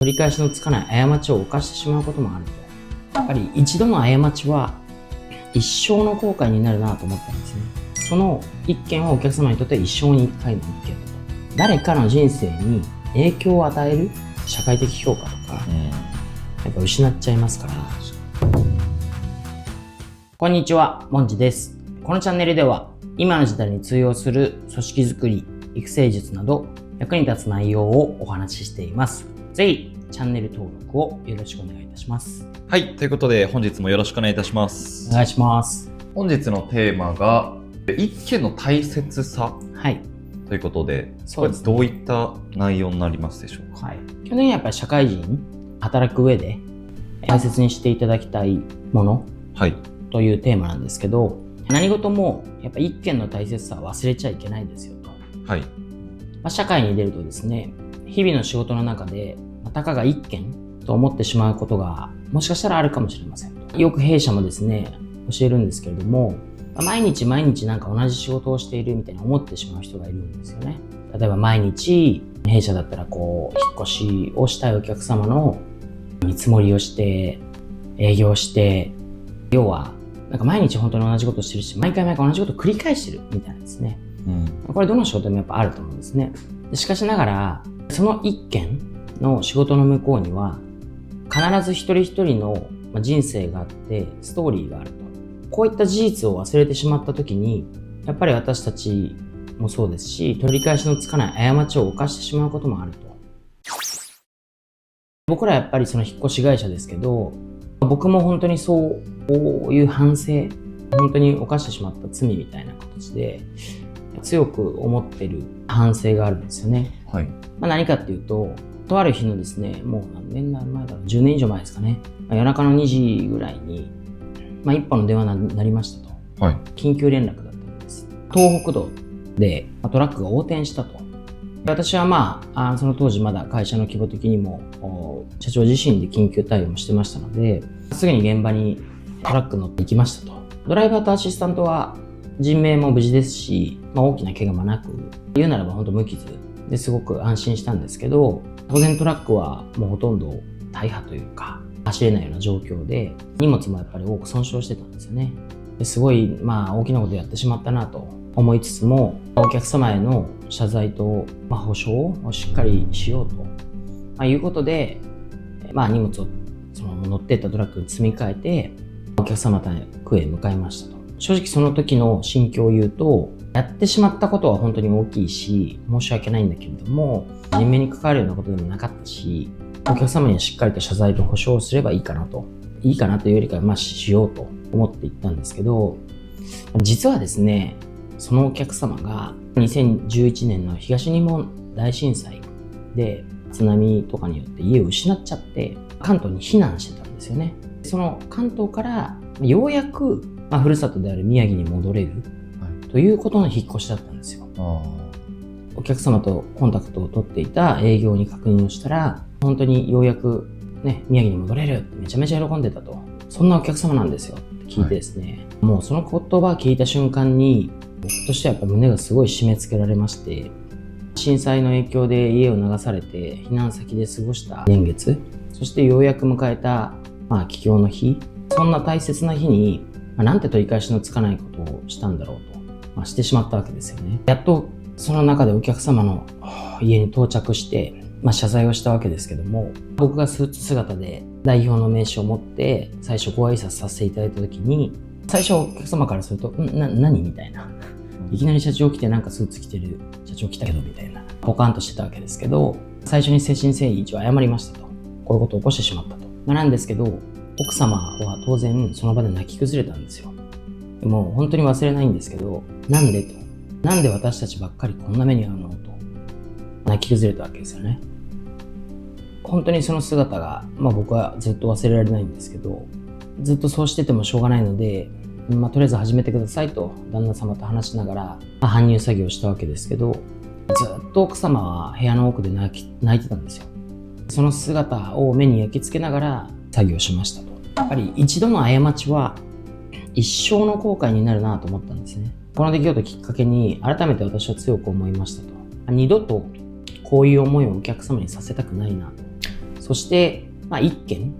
取り返しのつかない過ちを犯してしまうこともあると。やっぱり一度の過ちは一生の後悔になるなと思ったんですね。その一件はお客様にとって一生に一回の一件だと。誰かの人生に影響を与える社会的評価とか、やっぱ失っちゃいますから。こんにちは、もんじです。このチャンネルでは今の時代に通用する組織づくり、育成術など役に立つ内容をお話ししています。ぜひチャンネル登録をよろしくお願いいたします。はい、ということで本日もよろしくお願いいたします。お願いします。本日のテーマが一件の大切さ、ということで、そうですね、どういった内容になりますでしょうか。去年やっぱり社会人働く上で大切にしていただきたいもの、というテーマなんですけど、何事もやっぱ一件の大切さは忘れちゃいけないですよと。社会に出るとですね、日々の仕事の中でたかが一件と思ってしまうことがもしかしたらあるかもしれません。よく弊社もですね教えるんですけれども、毎日なんか同じ仕事をしているみたいに思ってしまう人がいるんですよね。例えば毎日弊社だったら引っ越しをしたいお客様の見積もりをして営業して、要はなんか毎日本当に同じことをしてるし、毎回同じことを繰り返してるみたいなんですね。これどの仕事でもやっぱあると思うんですね。しかしながらその一件の仕事の向こうには必ず一人一人の人生があってストーリーがあると。こういった事実を忘れてしまった時に、やっぱり私たちもそうですし、取り返しのつかない過ちを犯してしまうこともあると。僕らやっぱりその引っ越し会社ですけど、僕も本当にそういう反省、本当に犯してしまった罪みたいな形で強く思ってる反省があるんですよね。何かっていうと、とある日のですね、もう何年前だろう、10年以上前ですかね、夜中の2時ぐらいに、一本の電話になりましたと。緊急連絡だったんです。東北道でトラックが横転したと。私はその当時まだ会社の規模的にも社長自身で緊急対応もしてましたので、すぐに現場にトラック乗って行きましたと。ドライバーとアシスタントは人命も無事ですし、大きな怪我もなく、言うならば本当無傷ですごく安心したんですけど、当然トラックはもうほとんど大破というか走れないような状況で、荷物もやっぱり多く損傷してたんですよね。すごい大きなことやってしまったなと思いつつも、お客様への謝罪と保証をしっかりしようと、いうことで、荷物をその乗っていったトラックに積み替えてお客様宅へ向かいましたと。正直その時の心境を言うと、やってしまったことは本当に大きいし申し訳ないんだけれども、人命に関わるようなことでもなかったし、お客様にはしっかりと謝罪と保証をすればいいかなというよりかはしようと思っていったんですけど、実はですね、そのお客様が2011年の東日本大震災で津波とかによって家を失っちゃって関東に避難してたんですよね。その関東からようやくふるさとである宮城に戻れる、ということの引っ越しだったんですよ。お客様とコンタクトを取っていた営業に確認をしたら、本当にようやく宮城に戻れるってめちゃめちゃ喜んでたと。そんなお客様なんですよって聞いてですね、もうその言葉を聞いた瞬間に僕としてはやっぱ胸がすごい締め付けられまして、震災の影響で家を流されて避難先で過ごした年月、そしてようやく迎えた帰郷の日、そんな大切な日になんて取り返しのつかないことをしたんだろうと、してしまったわけですよね。やっとその中でお客様の家に到着して謝罪をしたわけですけども、僕がスーツ姿で代表の名刺を持って最初ご挨拶させていただいた時に、最初お客様からすると何みたいな、いきなり社長来てなんかスーツ着てる社長来たけどみたいな、ポカンとしてたわけですけど、最初に誠心誠意一応謝りましたと。こういうことを起こしてしまったと。なんですけど、奥様は当然その場で泣き崩れたんですよ。でも本当に忘れないんですけど、なんで私たちばっかりこんな目に遭うのと泣き崩れたわけですよね。本当にその姿が、僕はずっと忘れられないんですけど、ずっとそうしててもしょうがないので、とりあえず始めてくださいと旦那様と話しながら、搬入作業をしたわけですけど、ずっと奥様は部屋の奥で泣いてたんですよ。その姿を目に焼き付けながら作業しましたと。やっぱり一度の過ちは一生の後悔になるなと思ったんですね。この出来事をきっかけに改めて私は強く思いましたと。二度とこういう思いをお客様にさせたくないなと。そして、一件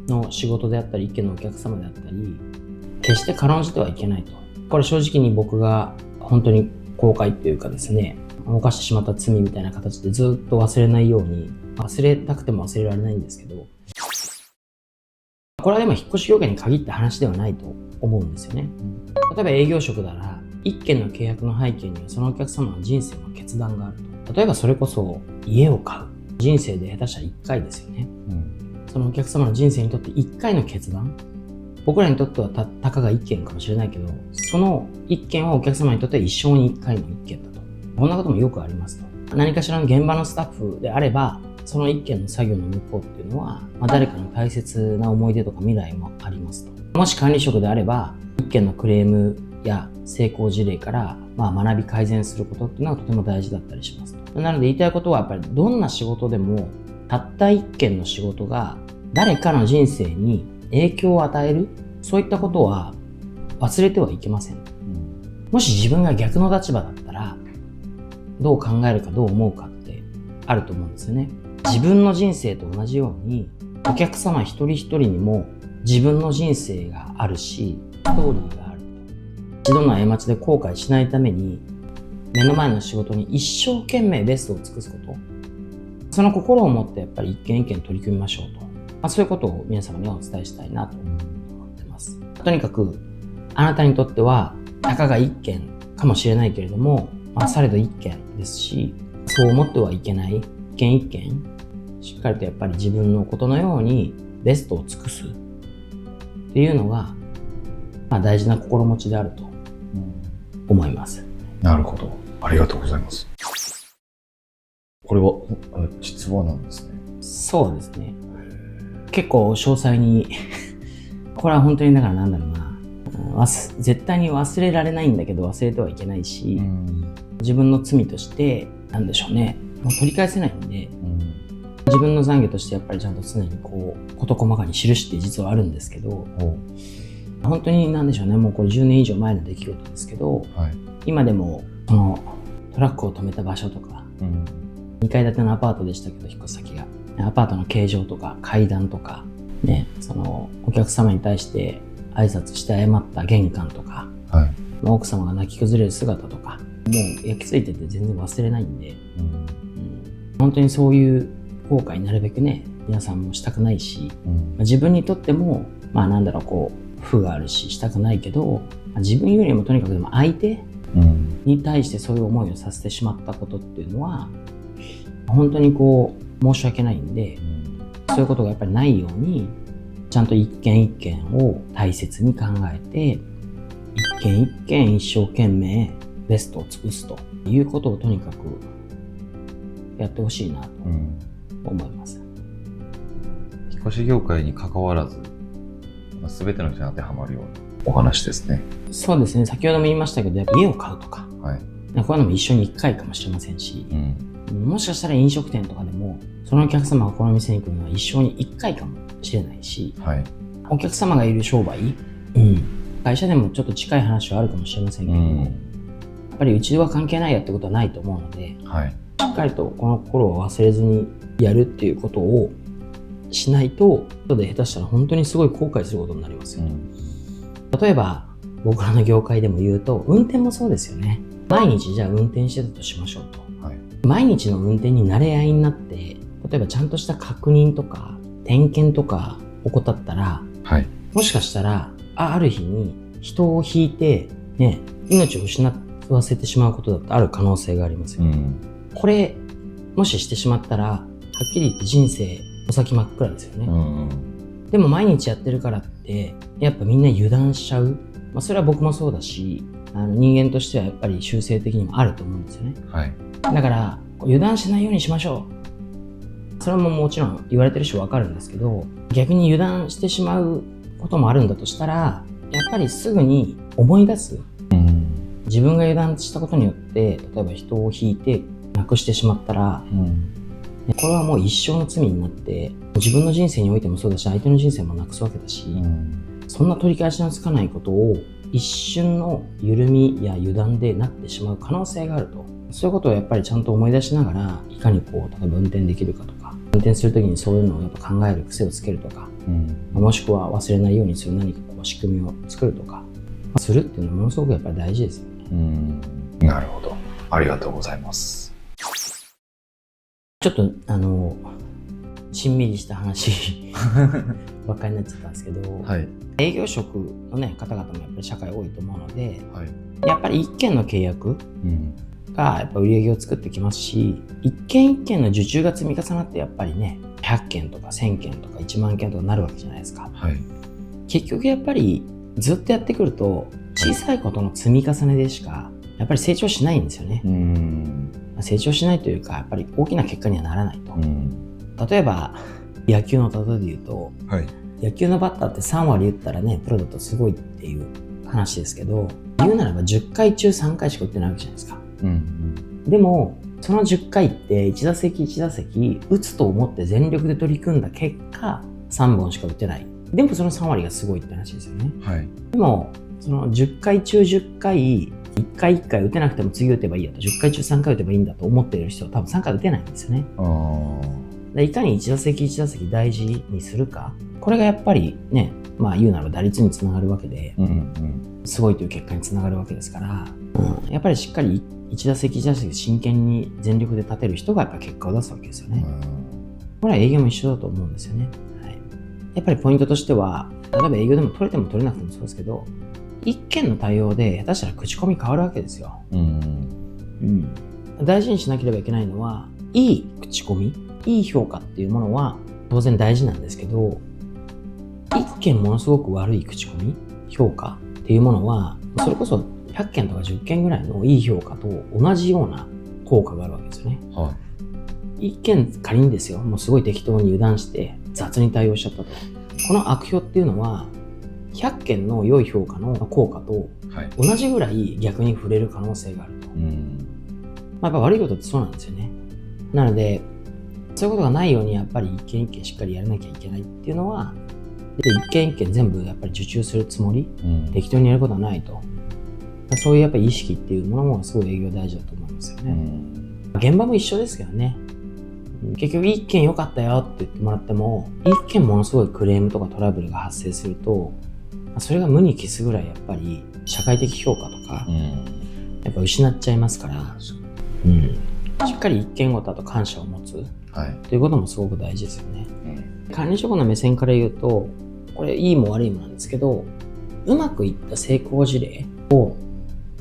の仕事であったり、一件のお客様であったり、決して軽んじてはいけないと。これ正直に僕が本当に後悔というかですね、犯してしまった罪みたいな形でずっと忘れないように、忘れたくても忘れられないんですけど、これはでも引っ越し業界に限った話ではないと思うんですよね。例えば営業職なら、一件の契約の背景にはそのお客様の人生の決断があると。例えばそれこそ家を買う。人生で下手したら1回ですよね。そのお客様の人生にとって1回の決断。僕らにとってはたかが1件かもしれないけど、その1件はお客様にとっては一生に1回の1件だと。こんなこともよくありますと。何かしらの現場のスタッフであれば、その1件の作業の向こうっていうのは、誰かの大切な思い出とか未来もありますと。もし管理職であれば、1件のクレームや成功事例から、学び改善することっていうのはとても大事だったりしますと。なので言いたいことはやっぱりどんな仕事でも、たった1件の仕事が誰かの人生に影響を与える、そういったことは忘れてはいけません。もし自分が逆の立場だったら、どう考えるかどう思うかってあると思うんですよね。自分の人生と同じように、お客様一人一人にも自分の人生があるし、ストーリーがある。一度の過ちで後悔しないために、目の前の仕事に一生懸命ベストを尽くすこと。その心を持ってやっぱり一件一件取り組みましょうと。そういうことを皆様にはお伝えしたいなと思ってます。とにかく、あなたにとっては、たかが一件かもしれないけれども、されど一件ですし、そう思ってはいけない。一件一件、しっかりとやっぱり自分のことのようにベストを尽くすっていうのが、大事な心持ちであると思います。なるほど。ありがとうございます。これは実話なんですね。そうですね。結構詳細にこれは本当にだからなんだろうな、絶対に忘れられないんだけど忘れてはいけないし、自分の罪としてなんでしょうね、もう取り返せないんで、自分の懺悔としてやっぱりちゃんと常に事細かに記して実はあるんですけど、本当になんでしょうね、もうこれ10年以上前の出来事ですけど、今でもそのトラックを止めた場所とか、2階建てのアパートでしたけど、引っ越し先がアパートの形状とか階段とかね、そのお客様に対して挨拶して謝った玄関とか、奥様が泣き崩れる姿とか、もう焼き付いてて全然忘れないんで、本当にそういう後悔なるべくね、皆さんもしたくないし、自分にとっても負があるししたくないけど、自分よりもとにかくでも相手に対してそういう思いをさせてしまったことっていうのは本当に申し訳ないんで、そういうことがやっぱりないようにちゃんと一件一件を大切に考えて、一件一件一生懸命ベストを尽くすということをとにかくやってほしいなと思います。引っ越し業界に関わらず全ての人に当てはまるようなお話ですね。そうですね。先ほども言いましたけど、やっぱ家を買うとか、こういうのも一緒に1回かもしれませんし、もしかしたら飲食店とかでもそのお客様がこの店に来るのは一生に1回かもしれないし、お客様がいる商売、会社でもちょっと近い話はあるかもしれませんけども、やっぱりうちは関係ないやってことはないと思うので、しっかりとこの心を忘れずにやるっていうことをしないと、後で下手したら本当にすごい後悔することになりますよ。例えば僕らの業界でも言うと、運転もそうですよね。毎日じゃあ運転してたとしましょうと、毎日の運転に慣れ合いになって、例えばちゃんとした確認とか点検とか怠ったら、もしかしたらある日に人を引いてね、命を失わせてしまうことだってある可能性がありますよね。これもししてしまったら、はっきり言って人生お先真っ暗ですよね。でも毎日やってるからってやっぱみんな油断しちゃう。それは僕もそうだし、人間としてはやっぱり修正的にもあると思うんですよね。だから油断しないようにしましょう。それももちろん言われてるし分かるんですけど、逆に油断してしまうこともあるんだとしたら、やっぱりすぐに思い出す。自分が油断したことによって例えば人を引いて亡くしてしまったら、これはもう一生の罪になって、自分の人生においてもそうだし、相手の人生もなくすわけだし、そんな取り返しのつかないことを一瞬の緩みや油断でなってしまう可能性があると。そういうことをやっぱりちゃんと思い出しながら、いかに例えば運転できるかとか、運転するときにそういうのをやっぱ考える癖をつけるとか、もしくは忘れないようにする何かこう仕組みを作るとか、するっていうのはものすごくやっぱり大事ですよね。なるほど。ありがとうございます。ちょっとしんみりした話ばっかりになっちゃったんですけど、はい。営業職のね方々もやっぱり社会多いと思うので、はい。やっぱり一件の契約がやっぱ売り上げを作ってきますし、一件一件の受注が積み重なってやっぱりね、100件とか1000件とか1万件とかなるわけじゃないですか。はい。結局やっぱりずっとやってくると小さいことの積み重ねでしかやっぱり成長しないんですよね。成長しないというか、やっぱり大きな結果にはならないと。例えば野球の例えで言うと、はい、野球のバッターって3割打ったらねプロだとすごいっていう話ですけど、言うならば10回中3回しか打ってないわけじゃないですか。でもその10回って1打席1打席打つと思って全力で取り組んだ結果3本しか打ってない。でもその3割がすごいって話ですよね。はい、でもその10回中10回1回1回打てなくても次打てばいいやと、10回中3回打てばいいんだと思っている人は多分3回打てないんですよね。いかに1打席1打席大事にするか、これがやっぱりね、言うなら打率につながるわけで、すごいという結果につながるわけですから、やっぱりしっかり1打席1打席真剣に全力で立てる人がやっぱ結果を出すわけですよね。これは営業も一緒だと思うんですよね。はい、やっぱりポイントとしては、例えば営業でも取れても取れなくてもそうですけど、一件の対応で下手したら口コミ変わるわけですよ。大事にしなければいけないのは、いい口コミ、いい評価っていうものは当然大事なんですけど、一件ものすごく悪い口コミ、評価っていうものは、それこそ100件とか10件ぐらいのいい評価と同じような効果があるわけですよね。一件仮にですよ、もうすごい適当に油断して雑に対応しちゃったと。この悪評っていうのは、100件の良い評価の効果と同じぐらい逆に触れる可能性があると。やっぱ悪いことってそうなんですよね。なので、そういうことがないようにやっぱり一件一件しっかりやらなきゃいけないっていうのは、一件一件全部やっぱり受注するつもり、適当にやることはないと。そういうやっぱり意識っていうものもすごい営業大事だと思いますよね。現場も一緒ですけどね。結局一件良かったよって言ってもらっても、一件ものすごいクレームとかトラブルが発生すると、それが無に帰すぐらいやっぱり社会的評価とか、やっぱ失っちゃいますから、しっかり一件ごとと感謝を持つ、ということもすごく大事ですよね。管理職の目線から言うと、これいいも悪いもなんですけど、うまくいった成功事例を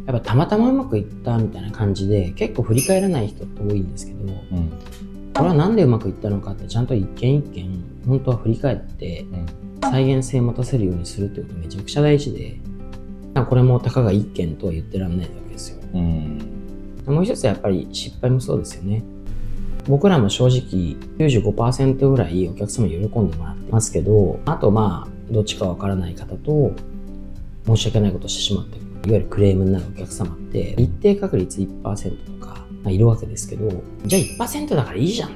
やっぱたまたまうまくいったみたいな感じで結構振り返らない人って多いんですけど、これはなんでうまくいったのかってちゃんと一件一件本当は振り返って再現性を持たせるようにするってことめちゃくちゃ大事で、これもたかが一件とは言ってらんないわけですよ。もう一つやっぱり失敗もそうですよね。僕らも正直 95% ぐらいお客様に喜んでもらってますけど、あとどっちかわからない方と申し訳ないことをしてしまって、いわゆるクレームになるお客様って一定確率 1% とか、いるわけですけど、じゃあ 1% だからいいじゃん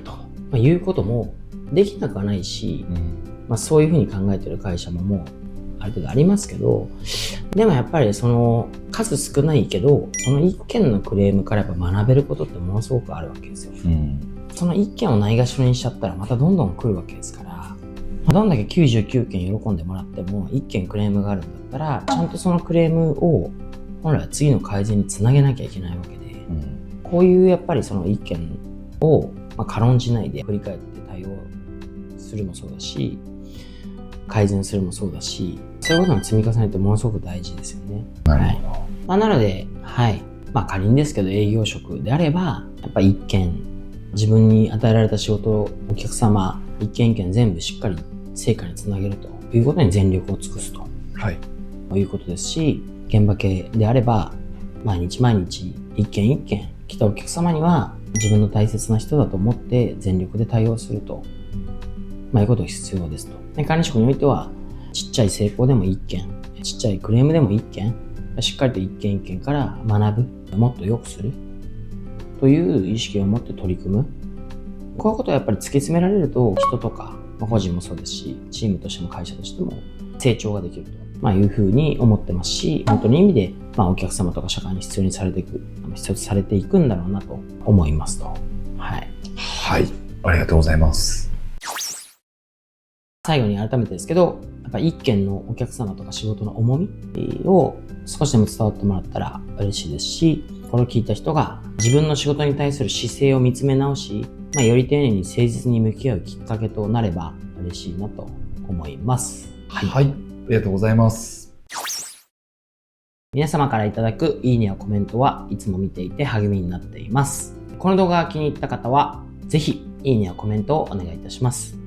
と、いうこともできなくはないし、そういうふうに考えてる会社ももうある程度ありますけど、でもやっぱりその数少ないけど、その一件のクレームからやっぱ学べることってものすごくあるわけですよ。その一件をないがしろにしちゃったらまたどんどん来るわけですから、どんだけ99件喜んでもらっても1件クレームがあるんだったら、ちゃんとそのクレームを本来は次の改善につなげなきゃいけないわけで、こういうやっぱりその1件を軽んじないで振り返って対応するもそうだし、改善するもそうだし、そういうことの積み重ねってものすごく大事ですよね。なので、仮にですけど営業職であれば、やっぱ1件自分に与えられた仕事をお客様一件一件全部しっかり成果につなげるということに全力を尽くすと、いうことですし、現場系であれば毎日毎日一件一件来たお客様には自分の大切な人だと思って全力で対応すると、いうことが必要ですと。管理職においてはちっちゃい成功でも一件、ちっちゃいクレームでも一件、しっかりと一件一件から学ぶ、もっと良くするという意識を持って取り組む。こういうことをやっぱり突き詰められると、人とか、個人もそうですし、チームとしても会社としても成長ができると、いうふうに思ってますし、本当に意味で、お客様とか社会に必要とされていくんだろうなと思いますと。はい、ありがとうございます。最後に改めてですけど、やっぱ一件のお客様とか仕事の重みを少しでも伝わってもらったら嬉しいですし、これを聞いた人が自分の仕事に対する姿勢を見つめ直し、より丁寧に誠実に向き合うきっかけとなれば嬉しいなと思います。はい。ありがとうございます。皆様からいただくいいねやコメントはいつも見ていて励みになっています。この動画が気に入った方は、ぜひいいねやコメントをお願いいたします。